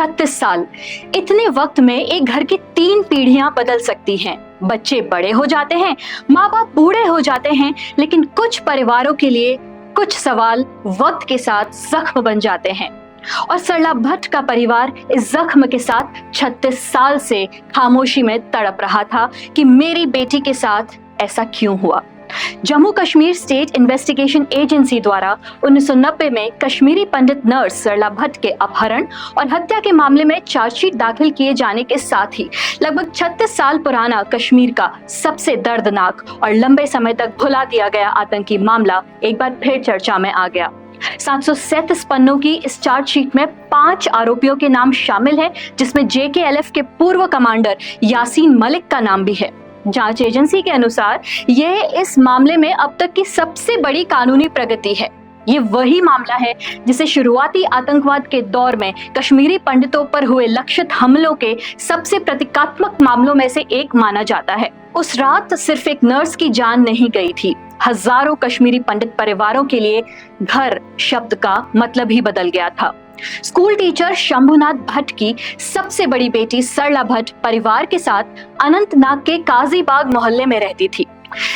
36 साल, इतने वक्त में एक घर की 3 पीढ़ियां बदल सकती हैं। बच्चे बड़े हो जाते हैं, माँ बाप बूढ़े हो जाते हैं, लेकिन कुछ परिवारों के लिए कुछ सवाल वक्त के साथ जख्म बन जाते हैं। और सरला भट्ट का परिवार इस जख्म के साथ 36 साल से खामोशी में तड़प रहा था कि मेरी बेटी के साथ ऐसा क्यों हुआ। Jammu Kashmir state investigation agency द्वारा 1990 में कश्मीरी पंडित नर्स सरला भट्ट के अपहरण और हत्या के मामले में चार्जशीट दाखिल किए जाने के साथ ही लगभग 36 साल पुराना कश्मीर का सबसे दर्दनाक और लंबे समय तक भुला दिया गया आतंकी मामला एक बार फिर चर्चा में आ गया। 737 पन्नों की इस चार्जशीट में 5 आरोपियों के नाम शामिल हैं, जिसमें JKLF के पूर्व कमांडर यासीन मलिक का नाम भी है। जांच एजेंसी के अनुसार यह इस मामले में अब तक की सबसे बड़ी कानूनी प्रगति है। ये वही मामला है जिसे शुरुआती आतंकवाद के दौर में कश्मीरी पंडितों पर हुए लक्षित हमलों के सबसे प्रतीकात्मक मामलों में से एक माना जाता है। उस रात सिर्फ एक नर्स की जान नहीं गई थी, हजारों कश्मीरी पंडित परिवारों के लिए घर शब्द का मतलब ही बदल गया था। स्कूल टीचर शंभुनाथ भट्ट की सबसे बड़ी बेटी सरला भट्ट परिवार के साथ अनंतनाग के काजीबाग मोहल्ले में रहती थी।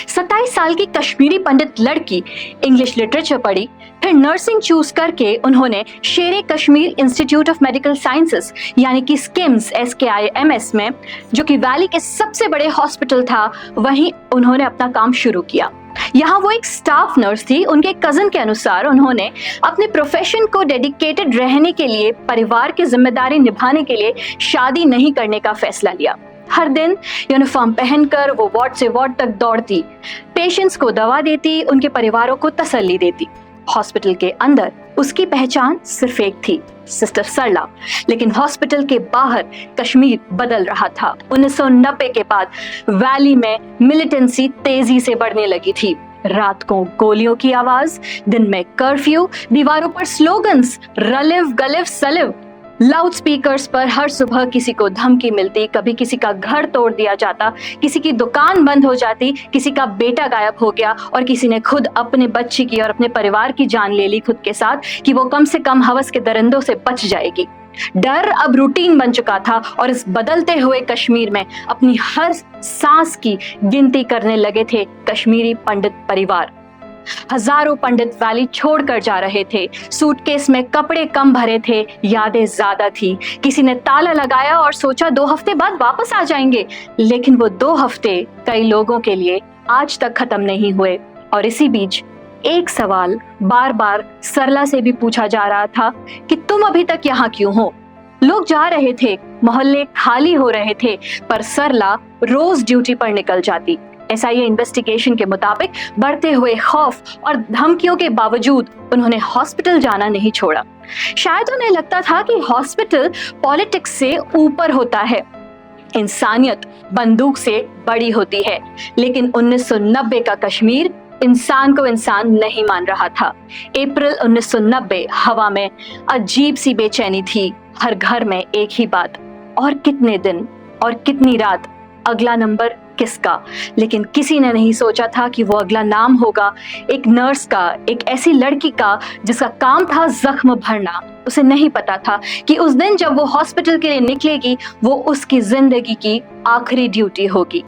27 साल की कश्मीरी पंडित लड़की इंग्लिश लिटरेचर पढ़ी, फिर नर्सिंग चूज करके उन्होंने शेरे Kashmir institute of medical sciences यानी कि स्किम्स SKIMS में, जो कि वैली के सबसे बड़े हॉस्पिटल था, वहीं उन्होंने अपना काम शुरू किया। यहाँ वो एक स्टाफ नर्स थी। उनके कजन के अनुसार उन्होंने अपने प्रोफेशन को डेडिकेटेड रहने के लिए, परिवार की जिम्मेदारी निभाने के लिए शादी नहीं करने का फैसला लिया। हर दिन यूनिफॉर्म पहनकर वो वार्ड से वार्ड तक दौड़ती, पेशेंट्स को दवा देती, उनके परिवारों को तसल्ली देती। हॉस्पिटल के अंदर उसकी पहचान सिर्फ एक थी, सिस्टर सरला, लेकिन हॉस्पिटल के बाहर कश्मीर बदल रहा था। 1990 के बाद वैली में मिलिटेंसी तेजी से बढ़ने लगी थी। रात को गोलियों की आवाज, दिन में कर्फ्यू, दीवारों पर स्लोगन्स रलिव गलिव सलिव, लाउड स्पीकर्स पर हर सुबह किसी को धमकी मिलती, कभी किसी का घर तोड़ दिया जाता, किसी की दुकान बंद हो जाती, किसी का बेटा गायब हो गया और किसी ने खुद अपने बच्ची की और अपने परिवार की जान ले ली खुद के साथ कि वो कम से कम हवस के दरिंदों से बच जाएगी। डर अब रूटीन बन चुका था और इस बदलते हुए कश्मीर में अपनी हर सांस की गिनती करने लगे थे कश्मीरी पंडित परिवार। हजारों पंडित वैली छोड़कर जा रहे थे। सूटकेस में कपड़े कम भरे थे, यादें ज्यादा थी। किसी ने ताला लगाया और सोचा 2 हफ्ते बाद वापस आ जाएंगे, लेकिन वो 2 हफ्ते कई लोगों के लिए आज तक खत्म नहीं हुए। और इसी बीच एक सवाल बार बार सरला से भी पूछा जा रहा था कि तुम अभी तक यहाँ क्यों हो। लोग जा रहे थे, मोहल्ले खाली हो रहे थे, पर सरला रोज ड्यूटी पर निकल जाती। SIA इन्वेस्टिगेशन के मुताबिक बढ़ते हुए खौफ और धमकियों के बावजूद उन्होंने हॉस्पिटल जाना नहीं छोड़ा। शायद उन्हें लगता था कि हॉस्पिटल पॉलिटिक्स से ऊपर होता है, इंसानियत बंदूक से बड़ी होती है। लेकिन 1990 का कश्मीर इंसान को इंसान नहीं मान रहा था। अप्रैल 1990 हवा में अजीब सी बेचैनी थी। हर घर में एक ही बात, और कितने दिन और कितनी रात, अगला नंबर किसका। लेकिन किसी ने नहीं सोचा था कि वो अगला नाम होगा एक नर्स का, एक ऐसी लड़की का जिसका काम था जख्म भरना। उसे नहीं पता था कि उस दिन जब वो हॉस्पिटल के लिए निकलेगी, वो उसकी जिंदगी की आखिरी ड्यूटी होगी।